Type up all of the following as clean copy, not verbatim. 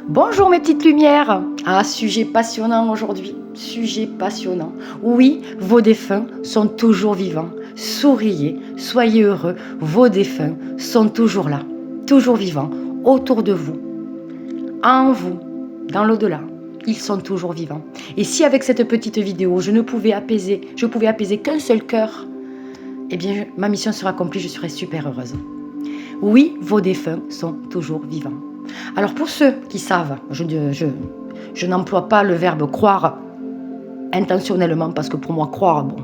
Bonjour mes petites lumières. Ah, sujet passionnant aujourd'hui. Sujet passionnant. Oui, vos défunts sont toujours vivants. Souriez, soyez heureux. Vos défunts sont toujours là, toujours vivants, autour de vous, en vous, dans l'au-delà. Ils sont toujours vivants. Et si avec cette petite vidéo, je pouvais apaiser qu'un seul cœur, eh bien, ma mission sera accomplie, je serai super heureuse. Oui, vos défunts sont toujours vivants. Alors pour ceux qui savent, je n'emploie pas le verbe croire intentionnellement parce que pour moi croire, bon,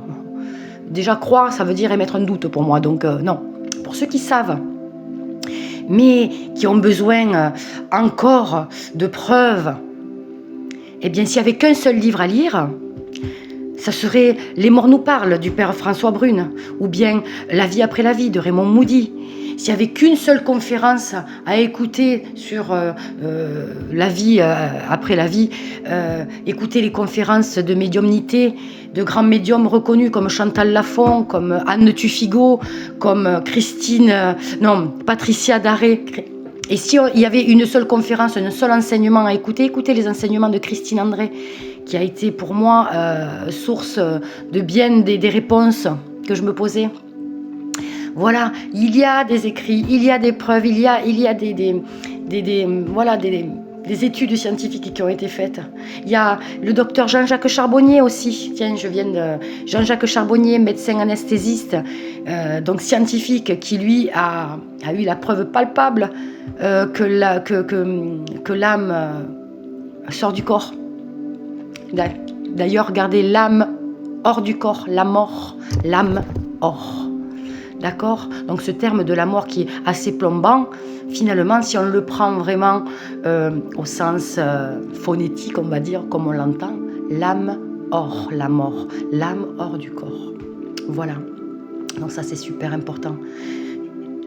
déjà croire ça veut dire émettre un doute pour moi, donc non. Pour ceux qui savent, mais qui ont besoin encore de preuves, eh bien s'il n'y avait qu'un seul livre à lire, ça serait Les morts nous parlent du père François Brune, ou bien La vie après la vie de Raymond Moody. S'il n'y avait qu'une seule conférence à écouter sur la vie après la vie, écouter les conférences de médiumnité, de grands médiums reconnus comme Chantal Lafont, comme Anne Tuffigo, comme Patricia Daré. Et si il y avait une seule conférence, un seul enseignement à écouter, écoutez les enseignements de Christine André, qui a été pour moi source de bien des réponses que je me posais. Voilà, il y a des écrits, il y a des preuves, il y a des études scientifiques qui ont été faites. Il y a le docteur Jean-Jacques Charbonnier aussi. Tiens, je viens de Jean-Jacques Charbonnier, médecin anesthésiste, donc scientifique, qui lui a eu la preuve palpable que l'âme sort du corps. D'ailleurs, regardez l'âme hors du corps, la mort, l'âme hors. D'accord? Donc ce terme de la mort qui est assez plombant, finalement, si on le prend vraiment au sens phonétique, on va dire, comme on l'entend, l'âme hors la mort, l'âme hors du corps. Voilà. Donc ça, c'est super important.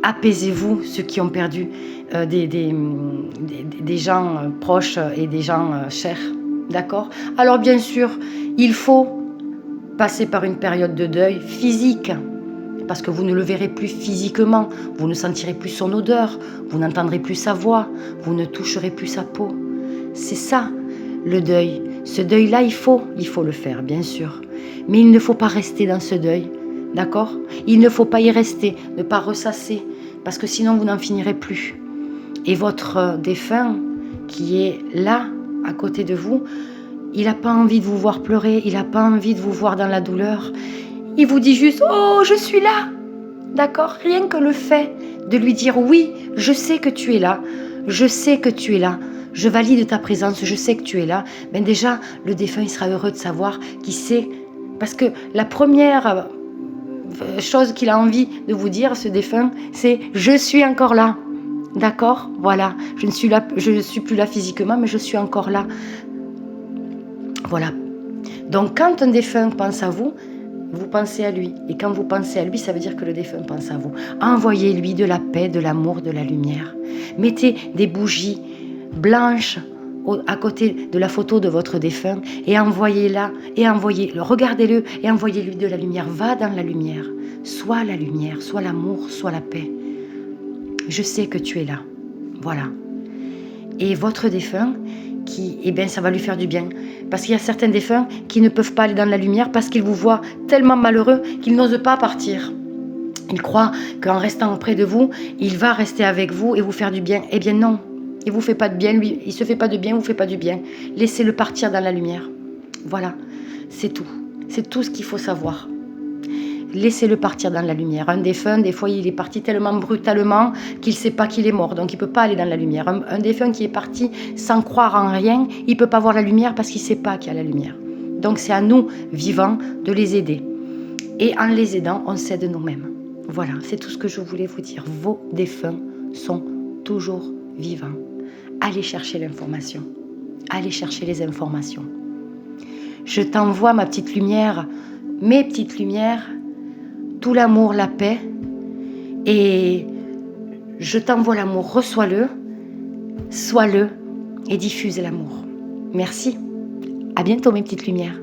Apaisez-vous, ceux qui ont perdu des gens proches et des gens chers. D'accord? Alors bien sûr, il faut passer par une période de deuil physique, parce que vous ne le verrez plus physiquement, vous ne sentirez plus son odeur, vous n'entendrez plus sa voix, vous ne toucherez plus sa peau. C'est ça, le deuil. Ce deuil-là, il faut le faire, bien sûr. Mais il ne faut pas rester dans ce deuil, d'accord? Il ne faut pas y rester, ne pas ressasser, parce que sinon vous n'en finirez plus. Et votre défunt, qui est là, à côté de vous, il n'a pas envie de vous voir pleurer, il n'a pas envie de vous voir dans la douleur. Il vous dit juste « Oh, je suis là !» D'accord? Rien que le fait de lui dire « Oui, je sais que tu es là, je sais que tu es là, je valide ta présence, je sais que tu es là. » Ben déjà, le défunt il sera heureux de savoir qu'il sait. Parce que la première chose qu'il a envie de vous dire, ce défunt, c'est « Je suis encore là. » D'accord? Voilà. Je ne suis plus là physiquement, mais je suis encore là. Voilà. Donc quand un défunt pense à vous, vous pensez à lui. Et quand vous pensez à lui, ça veut dire que le défunt pense à vous. Envoyez-lui de la paix, de l'amour, de la lumière. Mettez des bougies blanches à côté de la photo de votre défunt et envoyez-la, regardez-le et envoyez-lui de la lumière. Va dans la lumière. Soit la lumière, soit l'amour, soit la paix. Je sais que tu es là. Voilà. Et votre défunt, ça va lui faire du bien. Parce qu'il y a certains défunts qui ne peuvent pas aller dans la lumière parce qu'ils vous voient tellement malheureux qu'ils n'osent pas partir. Ils croient qu'en restant auprès de vous, il va rester avec vous et vous faire du bien. Eh bien non, il ne vous fait pas de bien, lui, il ne se fait pas de bien, il ne vous fait pas du bien. Laissez-le partir dans la lumière. Voilà, c'est tout. C'est tout ce qu'il faut savoir. Laissez-le partir dans la lumière. Un défunt, des fois, il est parti tellement brutalement qu'il ne sait pas qu'il est mort, donc il ne peut pas aller dans la lumière. Un défunt qui est parti sans croire en rien, il ne peut pas voir la lumière parce qu'il ne sait pas qu'il y a la lumière. Donc c'est à nous, vivants, de les aider. Et en les aidant, on s'aide nous-mêmes. Voilà, c'est tout ce que je voulais vous dire. Vos défunts sont toujours vivants. Allez chercher l'information. Allez chercher les informations. Je t'envoie ma petite lumière, mes petites lumières, tout l'amour, la paix, et je t'envoie l'amour, reçois-le, sois-le et diffuse l'amour. Merci. À bientôt mes petites lumières.